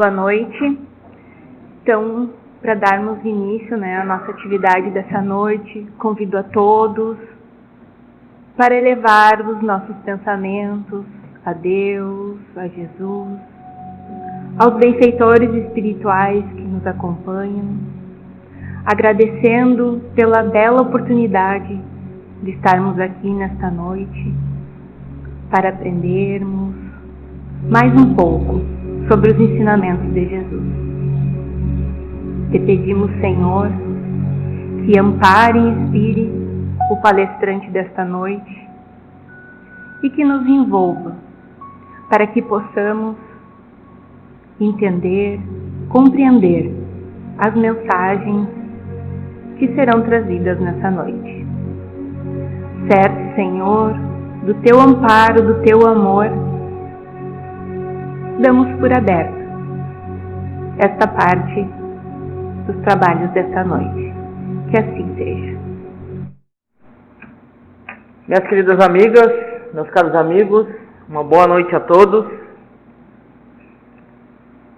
boa noite. Então, para darmos início, à nossa atividade dessa noite, convido a todos para elevar os nossos pensamentos a Deus, a Jesus, aos benfeitores espirituais que nos acompanham, agradecendo pela bela oportunidade de estarmos aqui nesta noite para aprendermos mais um pouco sobre os ensinamentos de Jesus. Te pedimos, Senhor, que ampare e inspire o palestrante desta noite e que nos envolva para que possamos entender, compreender as mensagens que serão trazidas nessa noite. Certo, Senhor, do Teu amparo, do Teu amor, damos por aberto esta parte dos trabalhos desta noite. Que assim seja. Minhas queridas amigas, meus caros amigos, uma boa noite a todos.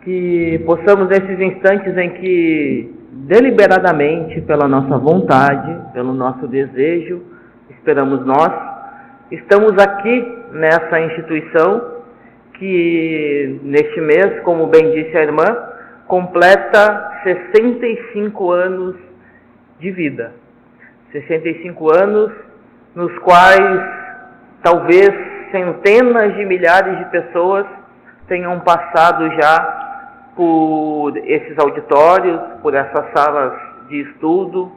Que possamos, nesses instantes em que deliberadamente, pela nossa vontade, pelo nosso desejo, esperamos nós, estamos aqui nessa instituição que neste mês, como bem disse a irmã, completa 65 anos de vida. 65 anos nos quais talvez centenas de milhares de pessoas tenham passado já por esses auditórios, por essas salas de estudo,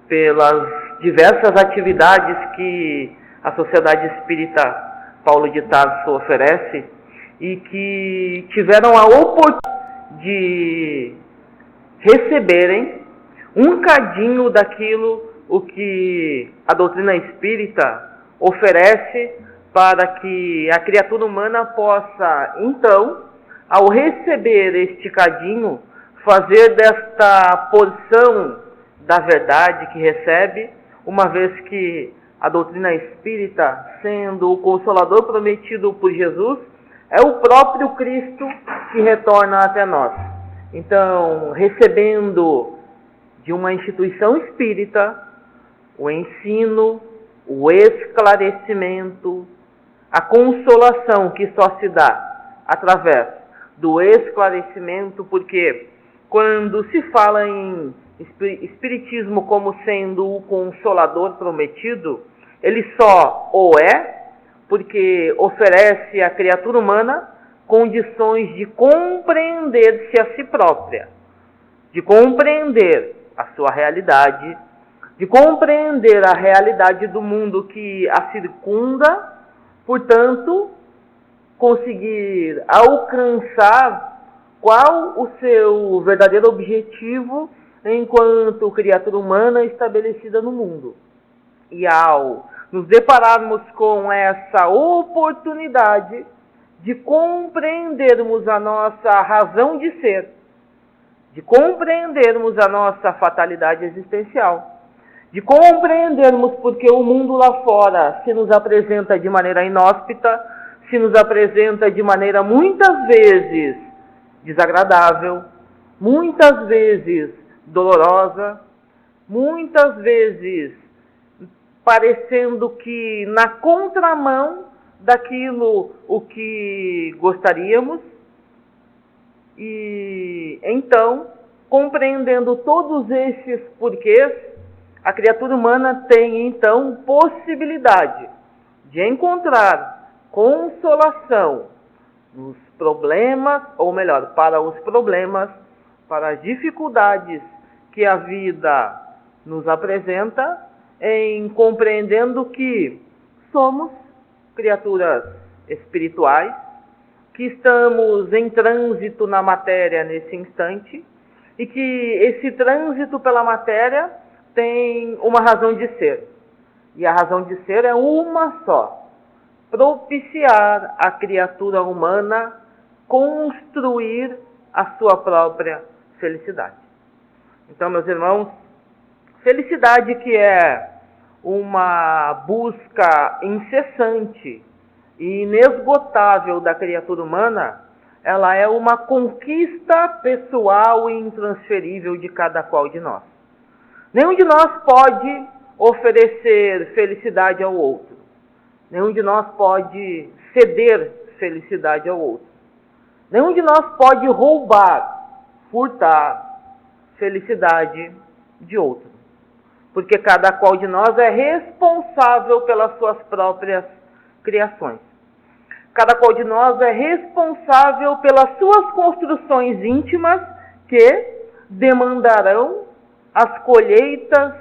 pelas diversas atividades que a Sociedade Espírita Paulo de Tarso oferece e que tiveram a oportunidade de receberem um cadinho daquilo o que a doutrina espírita oferece para que a criatura humana possa, então, ao receber este cadinho, fazer desta porção da verdade que recebe, uma vez que a doutrina espírita, sendo o Consolador prometido por Jesus, é o próprio Cristo que retorna até nós. Então, recebendo de uma instituição espírita o ensino, o esclarecimento, a consolação que só se dá através do esclarecimento, porque quando se fala em Espiritismo como sendo o Consolador prometido, ele só o é porque oferece à criatura humana condições de compreender-se a si própria, de compreender a sua realidade, de compreender a realidade do mundo que a circunda, portanto, conseguir alcançar qual o seu verdadeiro objetivo enquanto criatura humana estabelecida no mundo. E ao nos depararmos com essa oportunidade de compreendermos a nossa razão de ser, de compreendermos a nossa fatalidade existencial, de compreendermos porque o mundo lá fora se nos apresenta de maneira inóspita, se nos apresenta de maneira muitas vezes desagradável, muitas vezes dolorosa, muitas vezes parecendo que na contramão daquilo o que gostaríamos, e então, compreendendo todos esses porquês, a criatura humana tem então possibilidade de encontrar consolação nos problemas, ou melhor, para os problemas, para as dificuldades que a vida nos apresenta, em compreendendo que somos criaturas espirituais, que estamos em trânsito na matéria nesse instante, e que esse trânsito pela matéria tem uma razão de ser. E a razão de ser é uma só: propiciar a criatura humana construir a sua própria felicidade. Então, meus irmãos, felicidade que é uma busca incessante e inesgotável da criatura humana, ela é uma conquista pessoal e intransferível de cada qual de nós. Nenhum de nós pode oferecer felicidade ao outro. Nenhum de nós pode ceder felicidade ao outro. Nenhum de nós pode roubar, furtar felicidade de outro. Porque cada qual de nós é responsável pelas suas próprias criações. Cada qual de nós é responsável pelas suas construções íntimas que demandarão as colheitas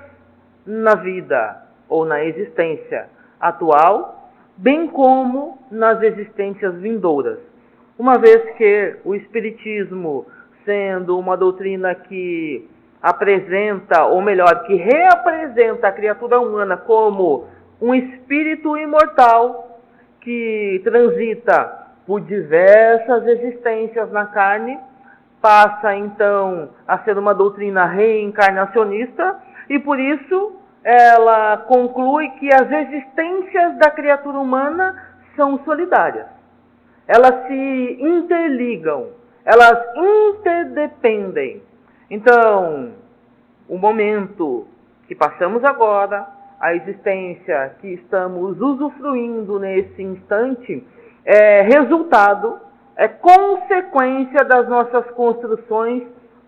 na vida ou na existência atual, bem como nas existências vindouras. Uma vez que o Espiritismo, sendo uma doutrina que apresenta, ou melhor, que reapresenta a criatura humana como um espírito imortal que transita por diversas existências na carne, passa então a ser uma doutrina reencarnacionista e por isso ela conclui que as existências da criatura humana são solidárias. Elas se interligam, elas interdependem. Então, o momento que passamos agora, a existência que estamos usufruindo nesse instante, é resultado, é consequência das nossas construções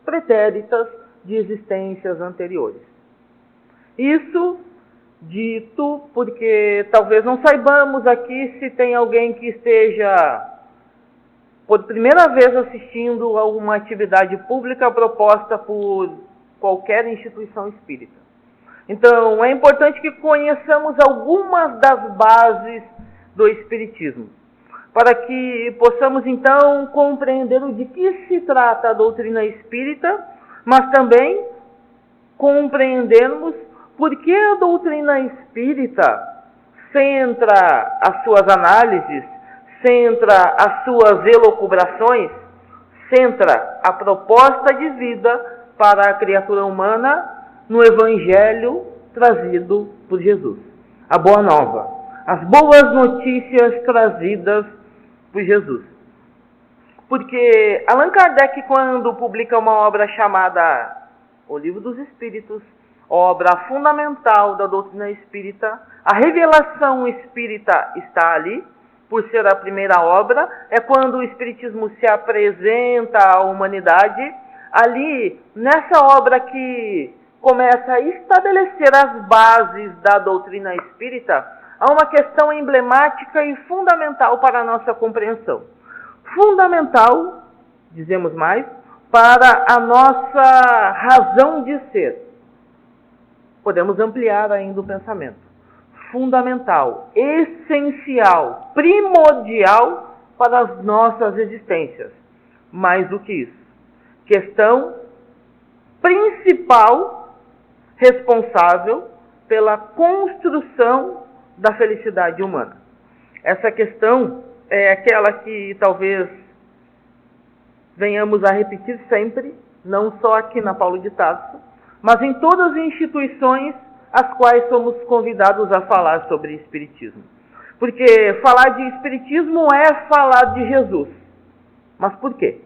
pretéritas de existências anteriores. Isso dito porque talvez não saibamos aqui se tem alguém que esteja por primeira vez assistindo a uma atividade pública proposta por qualquer instituição espírita. Então, é importante que conheçamos algumas das bases do Espiritismo, para que possamos então compreender o de que se trata a doutrina espírita, mas também compreendermos por que a doutrina espírita centra as suas análises, centra as suas elucubrações, centra a proposta de vida para a criatura humana no Evangelho trazido por Jesus. A Boa Nova, as boas notícias trazidas por Jesus. Porque Allan Kardec, quando publica uma obra chamada O Livro dos Espíritos, obra fundamental da doutrina espírita, a revelação espírita está ali, por ser a primeira obra, é quando o Espiritismo se apresenta à humanidade, ali, nessa obra que começa a estabelecer as bases da doutrina espírita, há uma questão emblemática e fundamental para a nossa compreensão. Fundamental, dizemos mais, para a nossa razão de ser. Podemos ampliar ainda o pensamento. Fundamental, essencial, primordial para as nossas existências. Mais do que isso, questão principal responsável pela construção da felicidade humana. Essa questão é aquela que talvez venhamos a repetir sempre, não só aqui na Paulo de Tarso, mas em todas as instituições as quais somos convidados a falar sobre Espiritismo. Porque falar de Espiritismo é falar de Jesus. Mas por quê?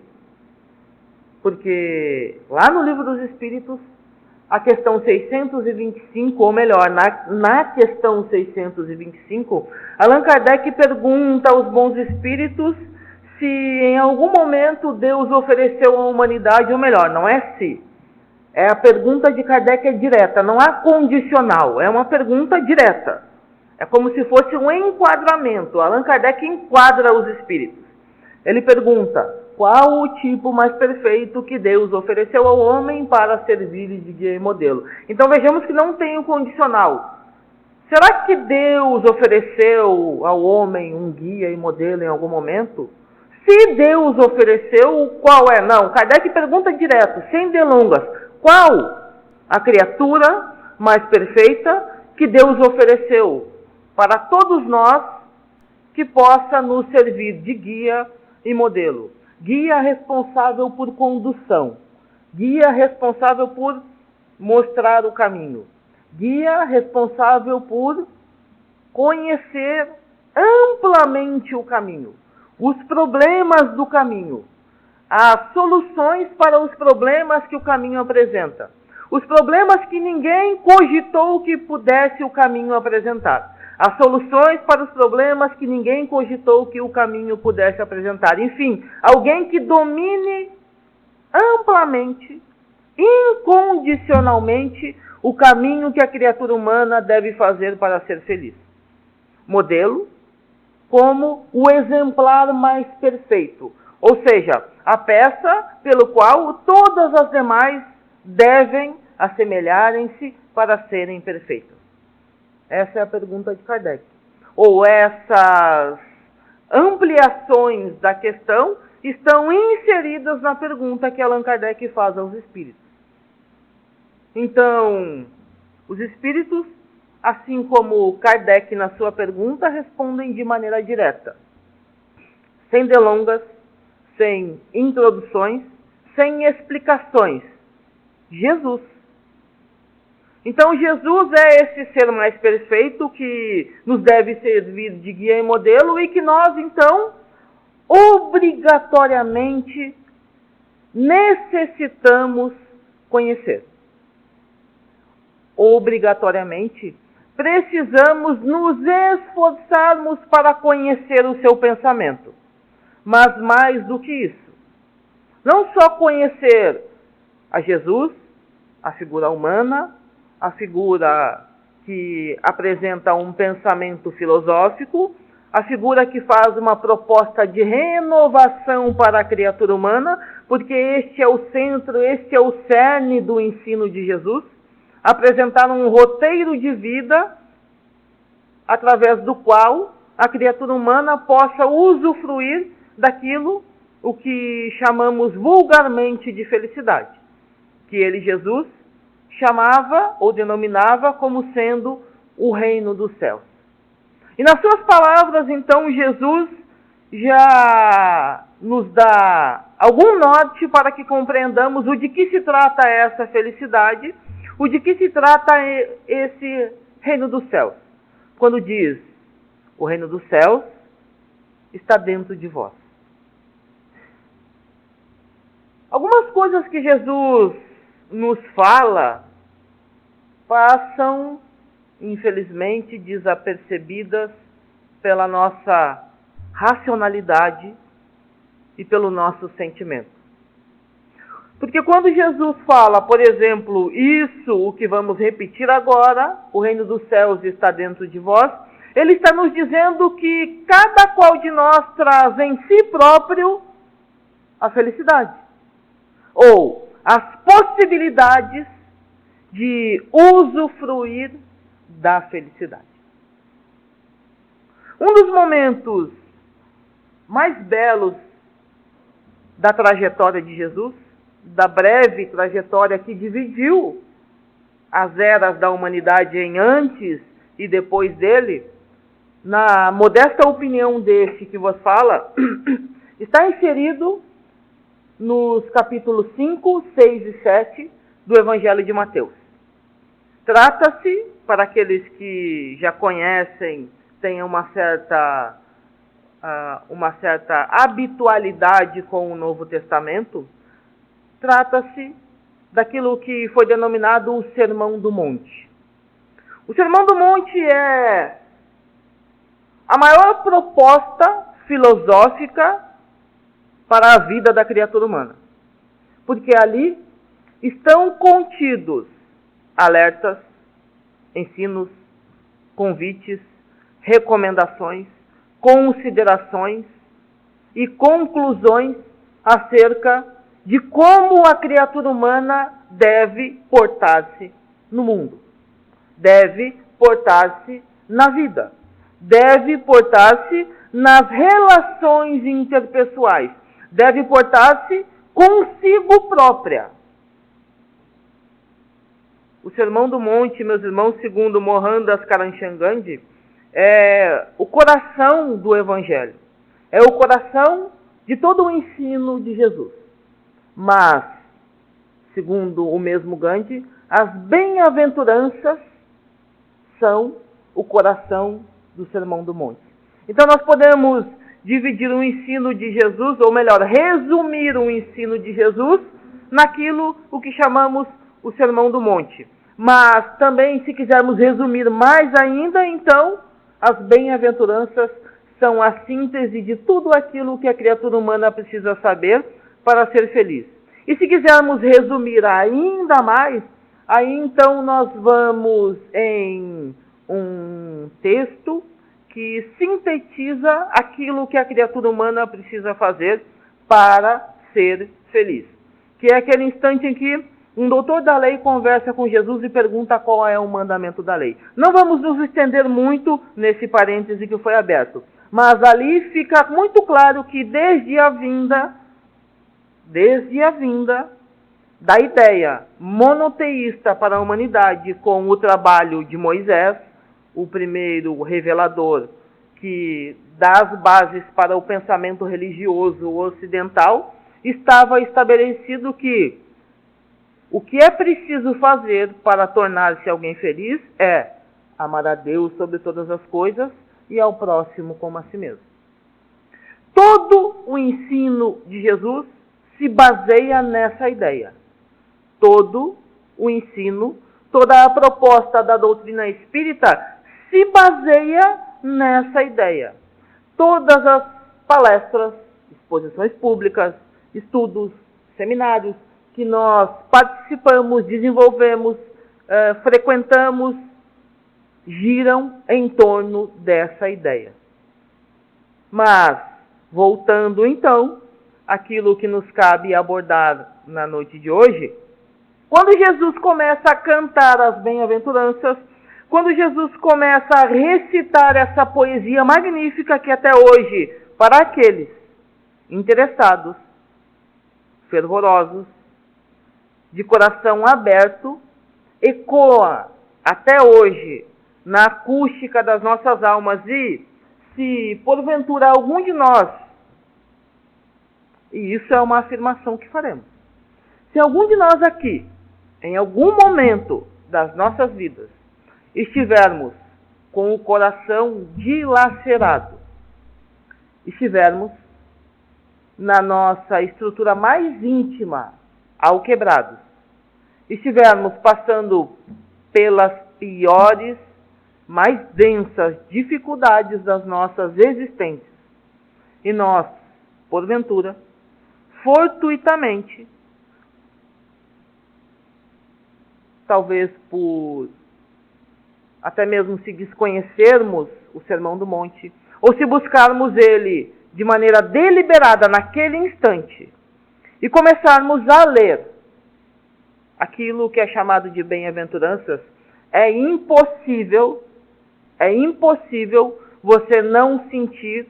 Porque lá no Livro dos Espíritos, a questão 625, ou melhor, na questão 625, Allan Kardec pergunta aos bons espíritos se em algum momento Deus ofereceu à humanidade, ou melhor, não é se. A pergunta de Kardec é direta, não há condicional, é uma pergunta direta. É como se fosse um enquadramento. Allan Kardec enquadra os espíritos. Ele pergunta, qual o tipo mais perfeito que Deus ofereceu ao homem para servir de guia e modelo? Então vejamos que não tem o condicional. Será que Deus ofereceu ao homem um guia e modelo em algum momento? Se Deus ofereceu, qual é? Não, Kardec pergunta direto, sem delongas. Qual a criatura mais perfeita que Deus ofereceu para todos nós que possa nos servir de guia e modelo? Guia responsável por condução, guia responsável por mostrar o caminho, guia responsável por conhecer amplamente o caminho. os problemas do caminho, as soluções para os problemas que o caminho apresenta. Os problemas que ninguém cogitou que pudesse o caminho apresentar. As soluções para os problemas que ninguém cogitou que o caminho pudesse apresentar. Enfim, alguém que domine amplamente, incondicionalmente, o caminho que a criatura humana deve fazer para ser feliz. Modelo como o exemplar mais perfeito. Ou seja, a peça pelo qual todas as demais devem assemelharem-se para serem perfeitas. Essa é a pergunta de Kardec. Ou essas ampliações da questão estão inseridas na pergunta que Allan Kardec faz aos espíritos. Então, os espíritos, assim como Kardec na sua pergunta, respondem de maneira direta, sem delongas, sem introduções, sem explicações. Jesus. Então, Jesus é esse ser mais perfeito que nos deve servir de guia e modelo e que nós, então, obrigatoriamente necessitamos conhecer. Obrigatoriamente precisamos nos esforçarmos para conhecer o seu pensamento. Mas mais do que isso, não só conhecer a Jesus, a figura humana, a figura que apresenta um pensamento filosófico, a figura que faz uma proposta de renovação para a criatura humana, porque este é o centro, este é o cerne do ensino de Jesus, apresentar um roteiro de vida através do qual a criatura humana possa usufruir daquilo o que chamamos vulgarmente de felicidade, que ele, Jesus, chamava ou denominava como sendo o reino dos céus. E nas suas palavras, então, Jesus já nos dá algum norte para que compreendamos o de que se trata essa felicidade, o de que se trata esse reino dos céus. Quando diz, o reino dos céus está dentro de vós. Algumas coisas que Jesus nos fala passam, infelizmente, desapercebidas pela nossa racionalidade e pelo nosso sentimento. Porque quando Jesus fala, por exemplo, isso, o que vamos repetir agora, o reino dos céus está dentro de vós, ele está nos dizendo que cada qual de nós traz em si próprio a felicidade. Ou as possibilidades de usufruir da felicidade. Um dos momentos mais belos da trajetória de Jesus, da breve trajetória que dividiu as eras da humanidade em antes e depois dele, na modesta opinião deste que vos fala, está inserido nos capítulos 5, 6 e 7 do Evangelho de Mateus. Trata-se, para aqueles que já conhecem, têm uma certa habitualidade com o Novo Testamento, trata-se daquilo que foi denominado o Sermão do Monte. O Sermão do Monte é a maior proposta filosófica para a vida da criatura humana. Porque ali estão contidos alertas, ensinos, convites, recomendações, considerações e conclusões acerca de como a criatura humana deve portar-se no mundo, deve portar-se na vida, deve portar-se nas relações interpessoais, deve portar-se consigo própria. O Sermão do Monte, meus irmãos, segundo Mohandas Karamchand Gandhi, é o coração do Evangelho. É o coração de todo o ensino de Jesus. Mas, segundo o mesmo Gandhi, as bem-aventuranças são o coração do Sermão do Monte. Então nós podemos dividir o ensino de Jesus, ou melhor, resumir o ensino de Jesus naquilo o que chamamos o Sermão do Monte. Mas também, se quisermos resumir mais ainda, então, as bem-aventuranças são a síntese de tudo aquilo que a criatura humana precisa saber para ser feliz. E se quisermos resumir ainda mais, aí então nós vamos em um texto que sintetiza aquilo que a criatura humana precisa fazer para ser feliz. Que é aquele instante em que um doutor da lei conversa com Jesus e pergunta qual é o mandamento da lei. Não vamos nos estender muito nesse parêntese que foi aberto, mas ali fica muito claro que desde a vinda da ideia monoteísta para a humanidade com o trabalho de Moisés, o primeiro revelador que dá as bases para o pensamento religioso ocidental, estava estabelecido que o que é preciso fazer para tornar-se alguém feliz é amar a Deus sobre todas as coisas e ao próximo como a si mesmo. Todo o ensino de Jesus se baseia nessa ideia. Todo o ensino, toda a proposta da doutrina espírita se baseia nessa ideia. Todas as palestras, exposições públicas, estudos, seminários que nós participamos, desenvolvemos, frequentamos, giram em torno dessa ideia. Mas, voltando então àquilo que nos cabe abordar na noite de hoje, quando Jesus começa a cantar as bem-aventuranças, quando Jesus começa a recitar essa poesia magnífica que até hoje, para aqueles interessados, fervorosos, de coração aberto, ecoa até hoje na acústica das nossas almas, e se porventura algum de nós, e isso é uma afirmação que faremos, se algum de nós aqui, em algum momento das nossas vidas, estivermos com o coração dilacerado, estivermos na nossa estrutura mais íntima alquebrados, estivermos passando pelas piores, mais densas dificuldades das nossas existências, e nós, porventura, fortuitamente, talvez por até mesmo se desconhecermos o Sermão do Monte, ou se buscarmos ele de maneira deliberada naquele instante, e começarmos a ler aquilo que é chamado de bem-aventuranças, é impossível você não sentir,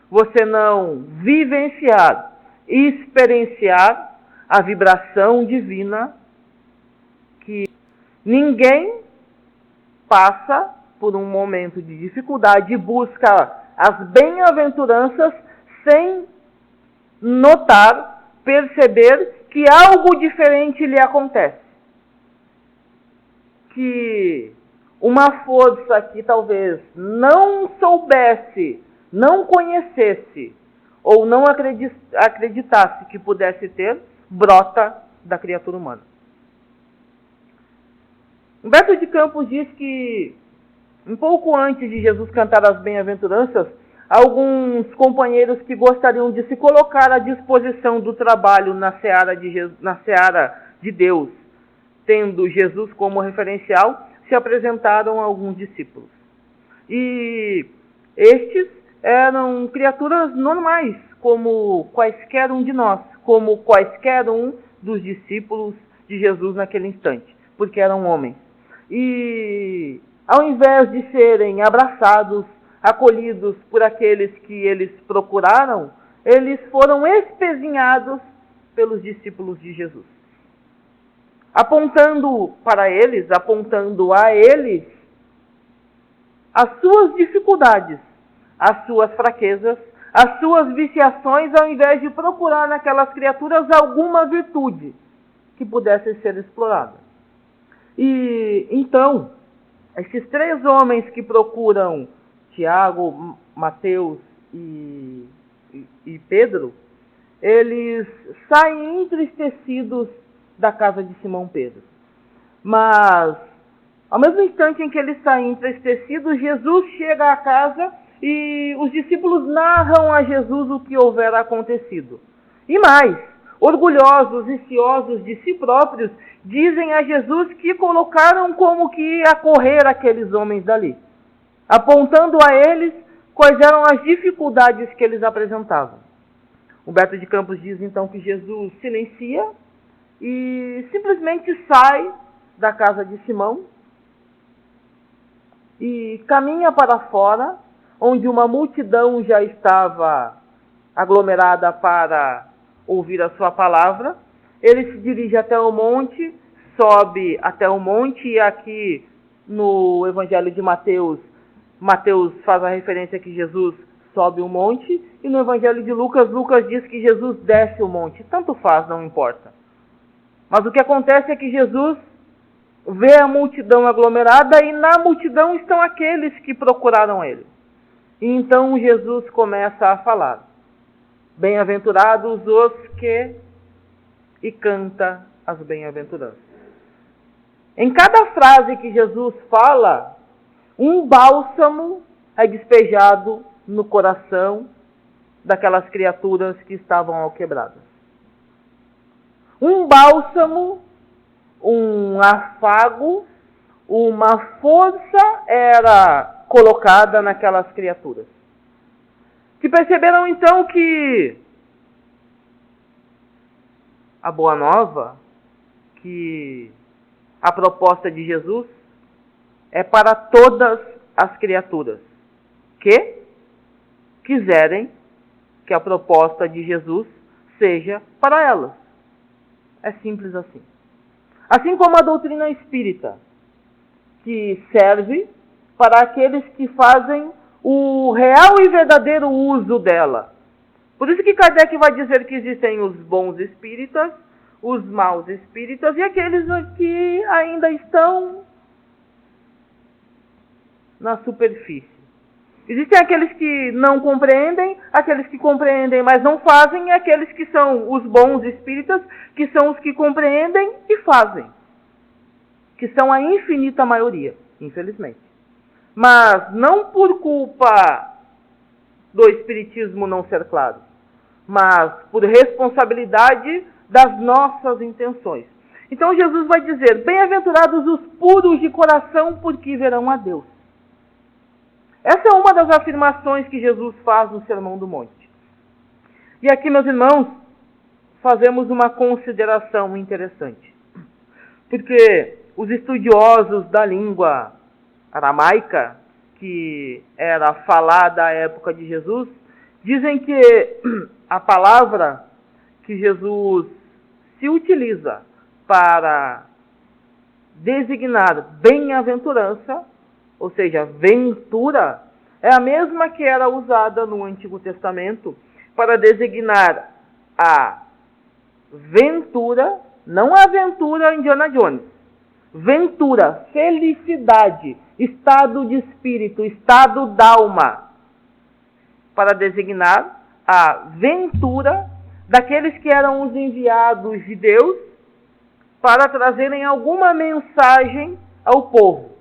você não vivenciar, experienciar a vibração divina que ninguém passa por um momento de dificuldade e busca as bem-aventuranças sem notar, perceber que algo diferente lhe acontece. Que uma força que talvez não soubesse, não conhecesse, ou não acreditasse que pudesse ter, brota da criatura humana. Humberto de Campos diz que, um pouco antes de Jesus cantar as bem-aventuranças, alguns companheiros que gostariam de se colocar à disposição do trabalho na seara de Deus, tendo Jesus como referencial, se apresentaram a alguns discípulos. E estes eram criaturas normais, como quaisquer um de nós, como quaisquer um dos discípulos de Jesus naquele instante, porque eram homens. E ao invés de serem abraçados, acolhidos por aqueles que eles procuraram, eles foram espezinhados pelos discípulos de Jesus. Apontando para eles, apontando a eles, as suas dificuldades, as suas fraquezas, as suas viciações, ao invés de procurar naquelas criaturas alguma virtude que pudesse ser explorada. E então, esses três homens que procuram Tiago, Mateus e e Pedro, eles saem entristecidos da casa de Simão Pedro. Mas, ao mesmo instante em que eles saem entristecidos, Jesus chega à casa e os discípulos narram a Jesus o que houvera acontecido. E mais, orgulhosos e ciosos de si próprios, dizem a Jesus que colocaram como que ia correr aqueles homens dali, apontando a eles quais eram as dificuldades que eles apresentavam. Humberto de Campos diz então que Jesus silencia e simplesmente sai da casa de Simão e caminha para fora, onde uma multidão já estava aglomerada para ouvir a sua palavra. Ele se dirige até o monte, sobe até o monte, e aqui no Evangelho de Mateus, Mateus faz a referência que Jesus sobe o monte, e no Evangelho de Lucas, Lucas diz que Jesus desce o monte. Tanto faz, não importa. Mas o que acontece é que Jesus vê a multidão aglomerada e na multidão estão aqueles que procuraram ele. E então Jesus começa a falar: bem-aventurados os que... e canta as bem-aventuranças. Em cada frase que Jesus fala, um bálsamo é despejado no coração daquelas criaturas que estavam alquebradas. Um bálsamo, um afago, uma força era colocada naquelas criaturas, que perceberam então que a boa nova, que a proposta de Jesus é para todas as criaturas que quiserem que a proposta de Jesus seja para elas. É simples assim. Assim como a doutrina espírita, que serve para aqueles que fazem o real e verdadeiro uso dela. Por isso que Kardec vai dizer que existem os bons espíritas, os maus espíritas e aqueles que ainda estão na superfície. Existem aqueles que não compreendem, aqueles que compreendem, mas não fazem, e aqueles que são os bons espíritas, que são os que compreendem e fazem. Que são a infinita maioria, infelizmente. Mas não por culpa do espiritismo não ser claro, mas por responsabilidade das nossas intenções. Então Jesus vai dizer: bem-aventurados os puros de coração, porque verão a Deus. Essa é uma das afirmações que Jesus faz no Sermão do Monte. E aqui, meus irmãos, fazemos uma consideração interessante. Porque os estudiosos da língua aramaica, que era falada à época de Jesus, dizem que a palavra que Jesus se utiliza para designar bem-aventurança, ou seja, ventura, é a mesma que era usada no Antigo Testamento para designar a ventura, não a aventura Indiana Jones, ventura, felicidade, estado de espírito, estado d'alma, para designar a ventura daqueles que eram os enviados de Deus para trazerem alguma mensagem ao povo.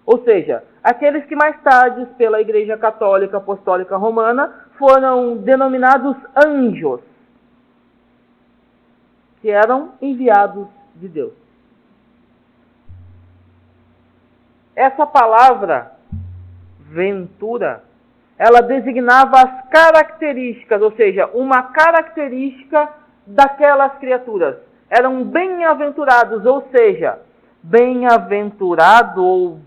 Ou seja, aqueles que mais tarde, pela Igreja Católica Apostólica Romana, foram denominados anjos, que eram enviados de Deus. Essa palavra, ventura, ela designava as características, ou seja, uma característica daquelas criaturas. Eram bem-aventurados, ou seja, bem-aventurado ou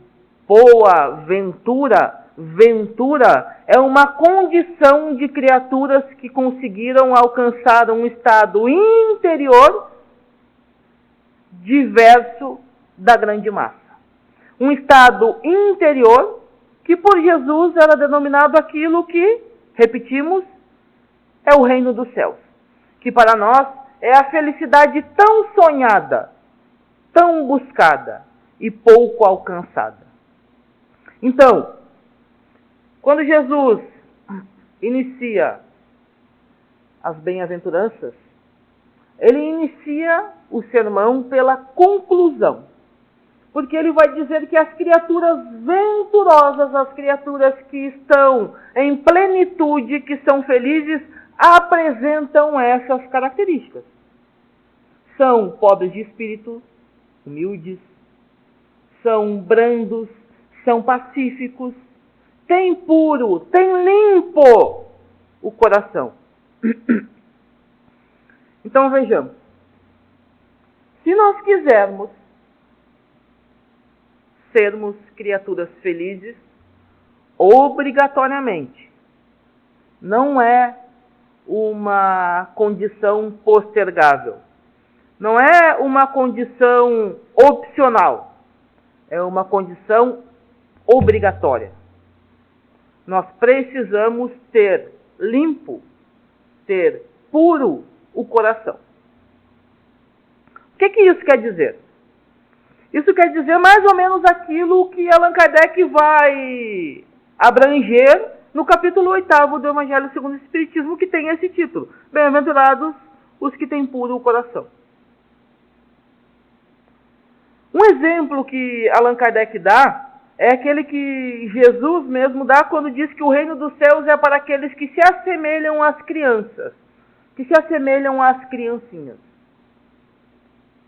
boa ventura, ventura é uma condição de criaturas que conseguiram alcançar um estado interior diverso da grande massa. Um estado interior que por Jesus era denominado aquilo que, repetimos, é o reino dos céus. Que para nós é a felicidade tão sonhada, tão buscada e pouco alcançada. Então, quando Jesus inicia as bem-aventuranças, ele inicia o sermão pela conclusão. Porque ele vai dizer que as criaturas venturosas, as criaturas que estão em plenitude, que são felizes, apresentam essas características. São pobres de espírito, humildes, são brandos, são pacíficos, têm puro, têm limpo o coração. Então vejamos, se nós quisermos sermos criaturas felizes, obrigatoriamente, não é uma condição postergável, não é uma condição opcional, é uma condição obrigatória. Nós precisamos ter limpo, ter puro o coração. O que isso quer dizer? Isso quer dizer mais ou menos aquilo que Allan Kardec vai abranger no capítulo 8º do Evangelho segundo o Espiritismo, que tem esse título: Bem-aventurados os que têm puro o coração. Um exemplo que Allan Kardec dá é aquele que Jesus mesmo dá quando diz que o reino dos céus é para aqueles que se assemelham às crianças, que se assemelham às criancinhas.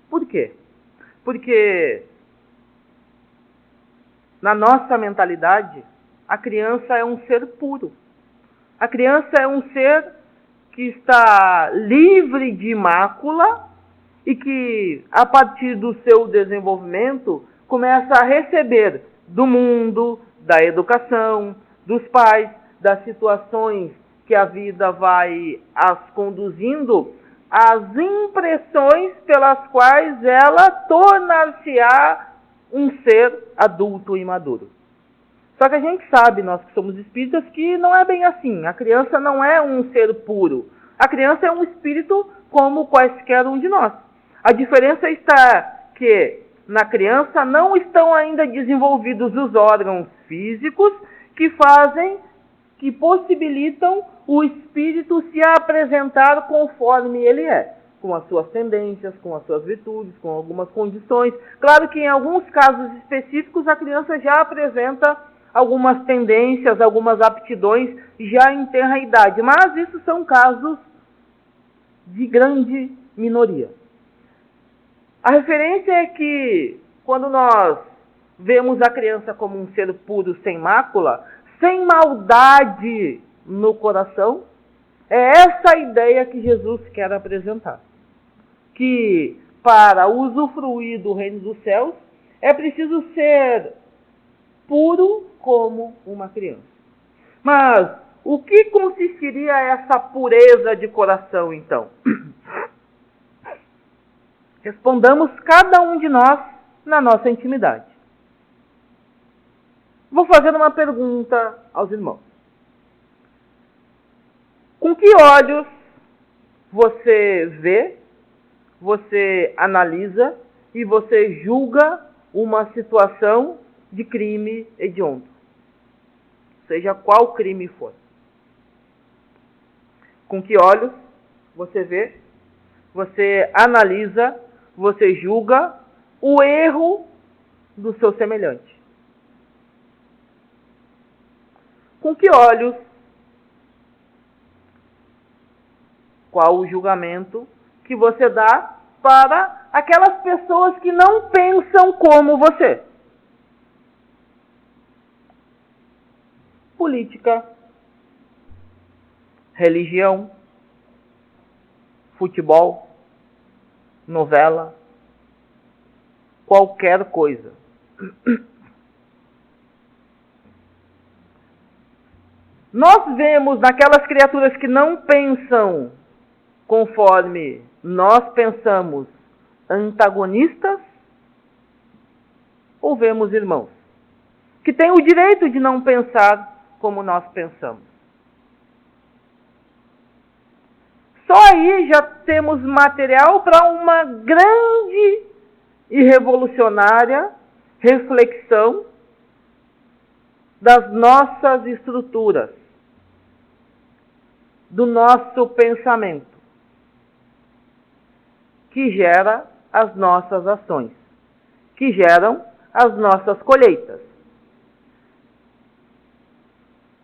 Por quê? Porque na nossa mentalidade, a criança é um ser puro. A criança é um ser que está livre de mácula e que, a partir do seu desenvolvimento, começa a receber do mundo, da educação, dos pais, das situações que a vida vai as conduzindo, as impressões pelas quais ela tornar-se-á um ser adulto e maduro. Só que a gente sabe, nós que somos espíritas, que não é bem assim. A criança não é um ser puro. A criança é um espírito como quaisquer um de nós. A diferença está que na criança não estão ainda desenvolvidos os órgãos físicos que possibilitam o espírito se apresentar conforme ele é, com as suas tendências, com as suas virtudes, com algumas condições. Claro que em alguns casos específicos a criança já apresenta algumas tendências, algumas aptidões já em tenra idade, mas isso são casos de grande minoria. A referência é que quando nós vemos a criança como um ser puro, sem mácula, sem maldade no coração, é essa a ideia que Jesus quer apresentar. Que para usufruir do reino dos céus é preciso ser puro como uma criança. Mas o que consistiria essa pureza de coração, então? Respondamos cada um de nós na nossa intimidade. Vou fazer uma pergunta aos irmãos. Com que olhos você vê, você analisa e você julga uma situação de crime hediondo? Seja qual crime for. Com que olhos você vê, você analisa, você julga o erro do seu semelhante? Com que olhos, qual o julgamento que você dá para aquelas pessoas que não pensam como você? Política, religião, futebol, novela, qualquer coisa. Nós vemos naquelas criaturas que não pensam conforme nós pensamos antagonistas, ou vemos irmãos que têm o direito de não pensar como nós pensamos? Só aí já temos material para uma grande e revolucionária reflexão das nossas estruturas. do nosso pensamento, que gera as nossas ações, que geram as nossas colheitas,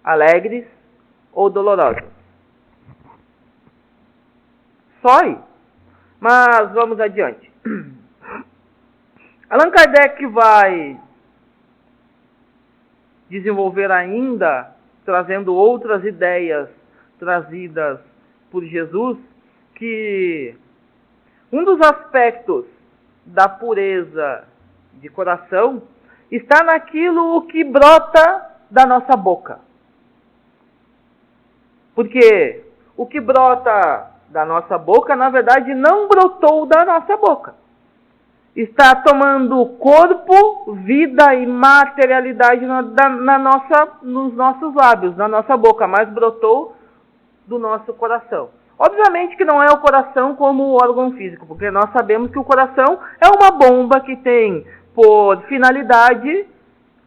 alegres ou dolorosas. Só aí. Mas vamos adiante. Allan Kardec vai desenvolver ainda, trazendo outras ideias trazidas por Jesus, que um dos aspectos da pureza de coração está naquilo que brota da nossa boca. Porque o que brota da nossa boca, na verdade, não brotou da nossa boca. Está tomando corpo, vida e materialidade nos nossos lábios, na nossa boca, mas brotou do nosso coração. Obviamente que não é o coração como órgão físico, porque nós sabemos que o coração é uma bomba que tem por finalidade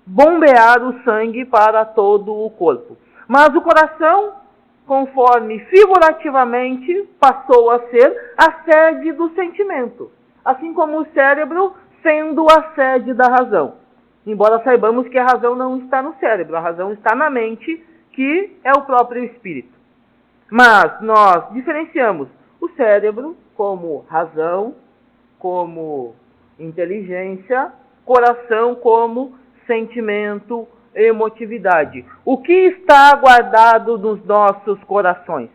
bombear o sangue para todo o corpo. Mas o coração, conforme figurativamente, passou a ser a sede do sentimento. Assim como o cérebro sendo a sede da razão. Embora saibamos que a razão não está no cérebro, a razão está na mente, que é o próprio espírito. Mas nós diferenciamos o cérebro como razão, como inteligência, coração como sentimento, emotividade. O que está guardado nos nossos corações?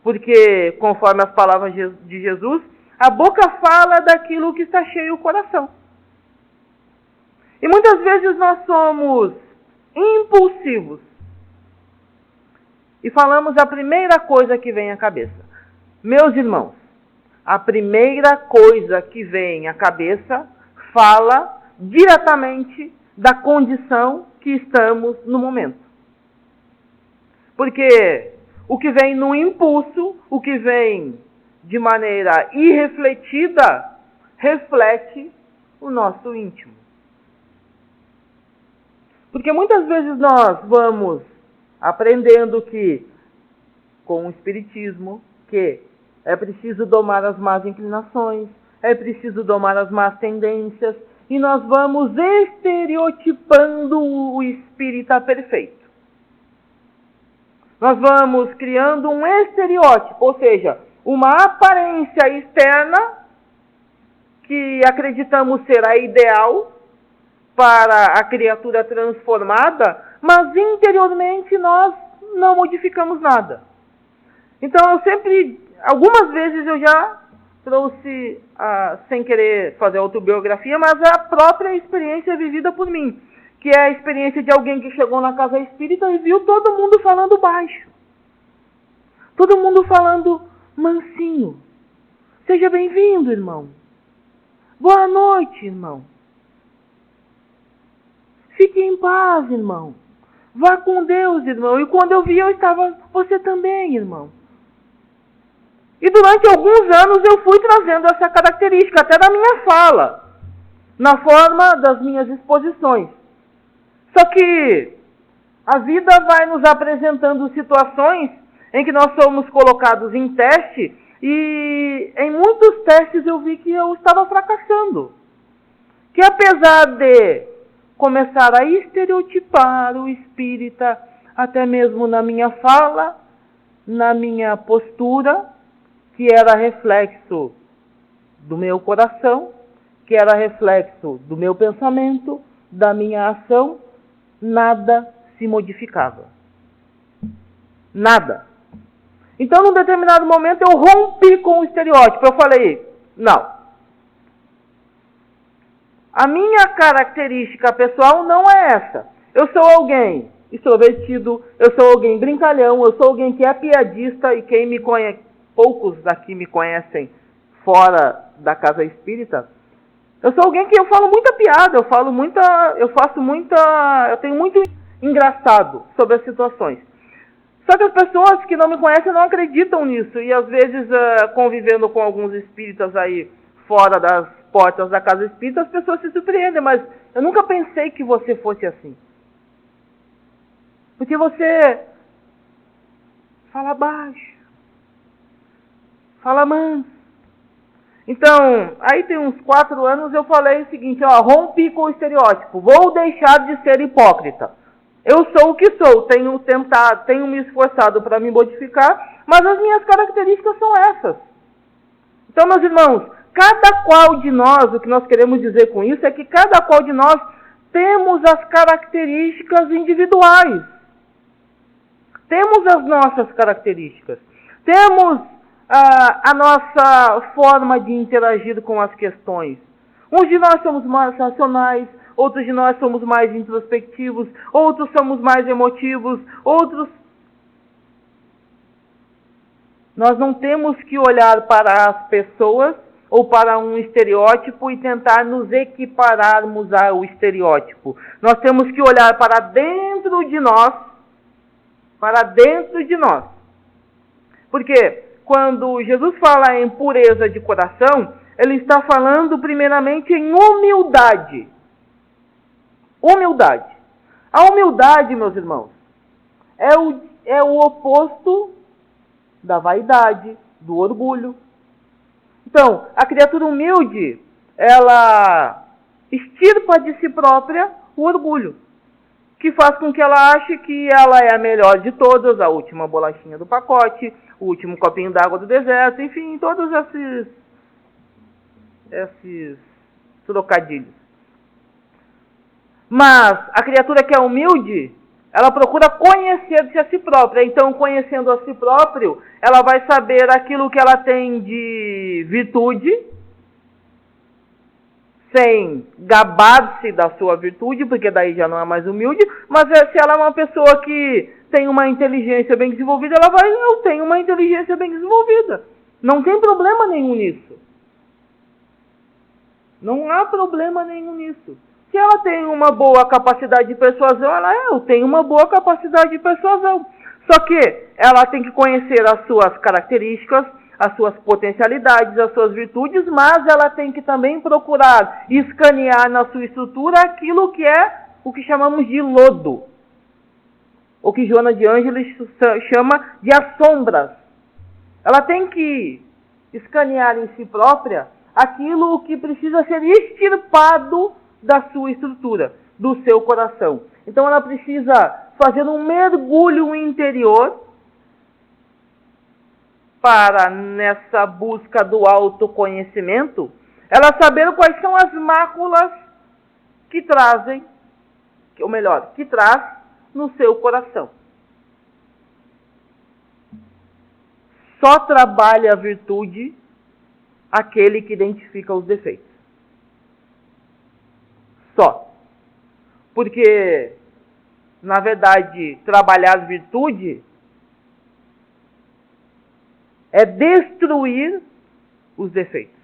Porque, conforme as palavras de Jesus, a boca fala daquilo que está cheio o coração. E muitas vezes nós somos impulsivos e falamos a primeira coisa que vem à cabeça. Meus irmãos, a primeira coisa que vem à cabeça fala diretamente da condição que estamos no momento. Porque o que vem no impulso, o que vem de maneira irrefletida, reflete o nosso íntimo. Porque muitas vezes nós vamos aprendendo que, com o Espiritismo, que é preciso domar as más inclinações, é preciso domar as más tendências, e nós vamos estereotipando o espírita perfeito. Nós vamos criando um estereótipo, ou seja, uma aparência externa que acreditamos ser a ideal para a criatura transformada, mas interiormente nós não modificamos nada. Então algumas vezes eu já trouxe, sem querer fazer autobiografia, mas a própria experiência vivida por mim, que é a experiência de alguém que chegou na casa espírita e viu todo mundo falando baixo. Todo mundo falando mansinho. Seja bem-vindo, irmão. Boa noite, irmão. Fique em paz, irmão. Vá com Deus, irmão. E quando eu vi, eu estava, você também, irmão. E durante alguns anos eu fui trazendo essa característica, até da minha fala, na forma das minhas exposições. Só que a vida vai nos apresentando situações em que nós somos colocados em teste, e em muitos testes eu vi que eu estava fracassando. Que apesar de começar a estereotipar o espírita, até mesmo na minha fala, na minha postura, que era reflexo do meu coração, que era reflexo do meu pensamento, da minha ação, nada se modificava. Nada. Então, num determinado momento, eu rompi com o estereótipo. Eu falei, não. A minha característica pessoal não é essa. Eu sou alguém extrovertido, eu sou alguém brincalhão, eu sou alguém que é piadista, e quem me conhece, poucos daqui me conhecem fora da casa espírita. Eu sou alguém que eu falo muita piada, eu tenho muito engraçado sobre as situações. Só que as pessoas que não me conhecem não acreditam nisso, e às vezes convivendo com alguns espíritas aí fora das portas da casa espírita, as pessoas se surpreendem, mas eu nunca pensei que você fosse assim. Porque você fala baixo, fala manso. Então, aí tem uns 4 anos eu falei o seguinte, rompi com o estereótipo, vou deixar de ser hipócrita. Eu sou o que sou, tenho me esforçado para me modificar, mas as minhas características são essas. Então, meus irmãos, cada qual de nós, o que nós queremos dizer com isso é que cada qual de nós temos as características individuais. Temos as nossas características. Temos a nossa forma de interagir com as questões. Uns de nós somos mais racionais, outros de nós somos mais introspectivos, outros somos mais emotivos, outros... Nós não temos que olhar para as pessoas ou para um estereótipo e tentar nos equipararmos ao estereótipo. Nós temos que olhar para dentro de nós, Porque quando Jesus fala em pureza de coração, ele está falando primeiramente em humildade. Humildade. A humildade, meus irmãos, é o oposto da vaidade, do orgulho. Então, a criatura humilde, ela extirpa de si própria o orgulho, que faz com que ela ache que ela é a melhor de todas, a última bolachinha do pacote, o último copinho d'água do deserto, enfim, todos esses trocadilhos. Mas a criatura que é humilde, ela procura conhecer-se a si própria. Então, conhecendo a si próprio, ela vai saber aquilo que ela tem de virtude, sem gabar-se da sua virtude, porque daí já não é mais humilde, mas se ela é uma pessoa que tem uma inteligência bem desenvolvida, eu tenho uma inteligência bem desenvolvida. Não tem problema nenhum nisso. Não há problema nenhum nisso. Se ela tem uma boa capacidade de persuasão, eu tenho uma boa capacidade de persuasão. Só que ela tem que conhecer as suas características, as suas potencialidades, as suas virtudes, mas ela tem que também procurar escanear na sua estrutura aquilo que é o que chamamos de lodo. O que Joana de Ângeles chama de as sombras. Ela tem que escanear em si própria aquilo que precisa ser extirpado da sua estrutura, do seu coração. Então ela precisa fazer um mergulho interior para, nessa busca do autoconhecimento, ela saber quais são as máculas que traz no seu coração. Só trabalha a virtude aquele que identifica os defeitos. Só. Porque, na verdade, trabalhar virtude é destruir os defeitos.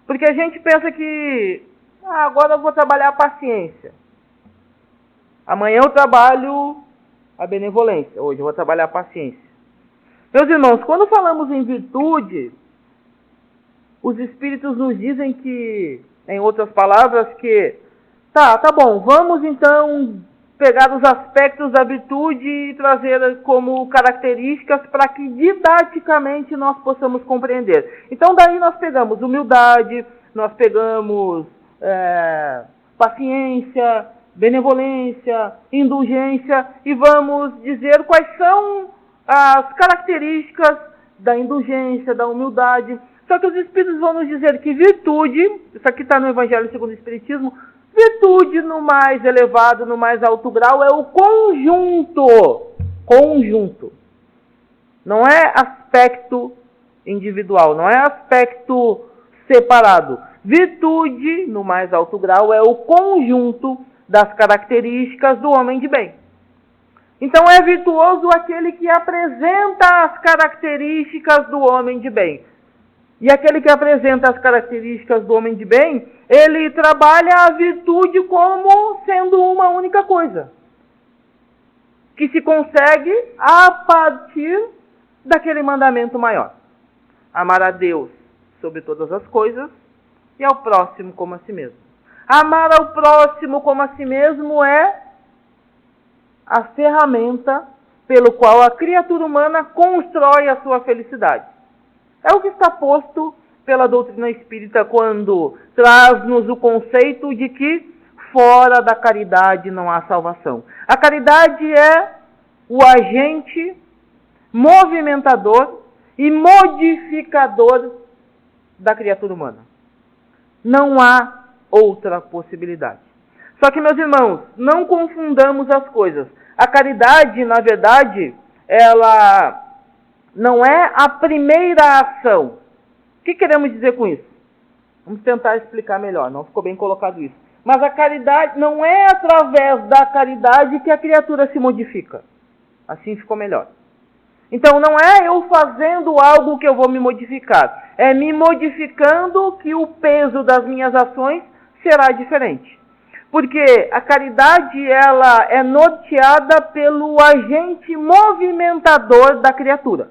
Porque a gente pensa que, agora eu vou trabalhar a paciência. Amanhã eu trabalho a benevolência. Hoje eu vou trabalhar a paciência. Meus irmãos, quando falamos em virtude, os Espíritos nos dizem que, em outras palavras, que tá bom, vamos então pegar os aspectos da virtude e trazer como características para que didaticamente nós possamos compreender. Então daí nós pegamos humildade, nós pegamos paciência, benevolência, indulgência e vamos dizer quais são as características da indulgência, da humildade. Só que os Espíritos vão nos dizer que virtude, isso aqui está no Evangelho segundo o Espiritismo, virtude no mais elevado, no mais alto grau, é o conjunto. Não é aspecto individual, não é aspecto separado. Virtude, no mais alto grau, é o conjunto das características do homem de bem. Então é virtuoso aquele que apresenta as características do homem de bem. E aquele que apresenta as características do homem de bem, ele trabalha a virtude como sendo uma única coisa, que se consegue a partir daquele mandamento maior. Amar a Deus sobre todas as coisas e ao próximo como a si mesmo. Amar ao próximo como a si mesmo é a ferramenta pelo qual a criatura humana constrói a sua felicidade. É o que está posto pela doutrina espírita quando traz-nos o conceito de que fora da caridade não há salvação. A caridade é o agente movimentador e modificador da criatura humana. Não há outra possibilidade. Só que, meus irmãos, não confundamos as coisas. A caridade, na verdade, ela não é a primeira ação. O que queremos dizer com isso? Vamos tentar explicar melhor, não ficou bem colocado isso. Mas a caridade não é através da caridade que a criatura se modifica. Assim ficou melhor. Então não é eu fazendo algo que eu vou me modificar. É me modificando que o peso das minhas ações será diferente. Porque a caridade ela é norteada pelo agente movimentador da criatura.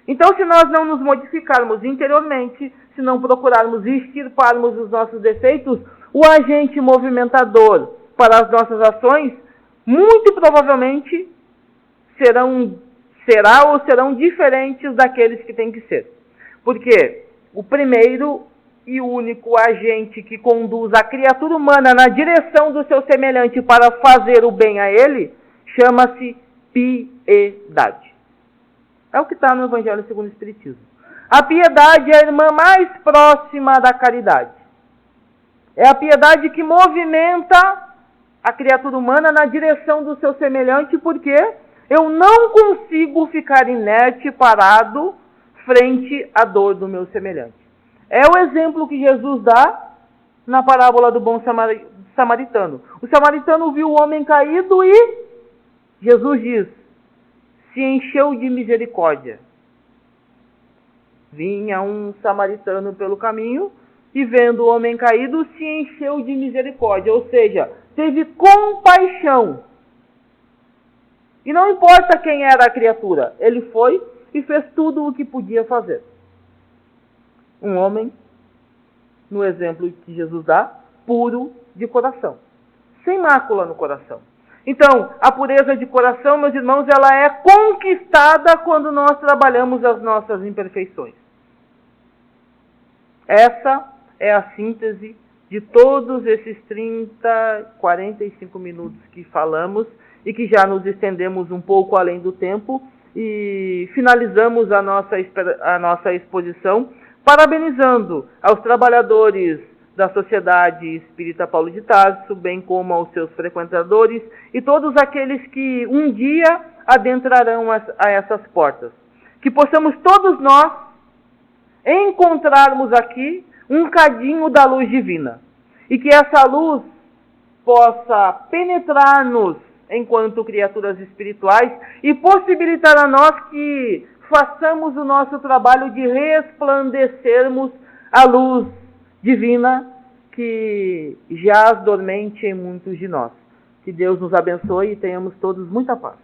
Então, se nós não nos modificarmos interiormente, se não procurarmos extirparmos os nossos defeitos, o agente movimentador para as nossas ações, muito provavelmente, serão diferentes daqueles que têm que ser. Porque o primeiro e o único agente que conduz a criatura humana na direção do seu semelhante para fazer o bem a ele, chama-se piedade. É o que está no Evangelho segundo o Espiritismo. A piedade é a irmã mais próxima da caridade. É a piedade que movimenta a criatura humana na direção do seu semelhante, porque eu não consigo ficar inerte, parado, frente à dor do meu semelhante. É o exemplo que Jesus dá na parábola do bom samaritano. O samaritano viu o homem caído e Jesus diz, se encheu de misericórdia. Vinha um samaritano pelo caminho e vendo o homem caído, se encheu de misericórdia. Ou seja, teve compaixão. E não importa quem era a criatura, ele foi e fez tudo o que podia fazer. Um homem, no exemplo que Jesus dá, puro de coração. Sem mácula no coração. Então, a pureza de coração, meus irmãos, ela é conquistada quando nós trabalhamos as nossas imperfeições. Essa é a síntese de todos esses 45 minutos que falamos e que já nos estendemos um pouco além do tempo e finalizamos a nossa exposição parabenizando aos trabalhadores da Sociedade Espírita Paulo de Tarso, bem como aos seus frequentadores e todos aqueles que um dia adentrarão a essas portas. Que possamos todos nós encontrarmos aqui um cadinho da luz divina. E que essa luz possa penetrar-nos enquanto criaturas espirituais e possibilitar a nós que façamos o nosso trabalho de resplandecermos a luz divina que jaz dormente em muitos de nós. Que Deus nos abençoe e tenhamos todos muita paz.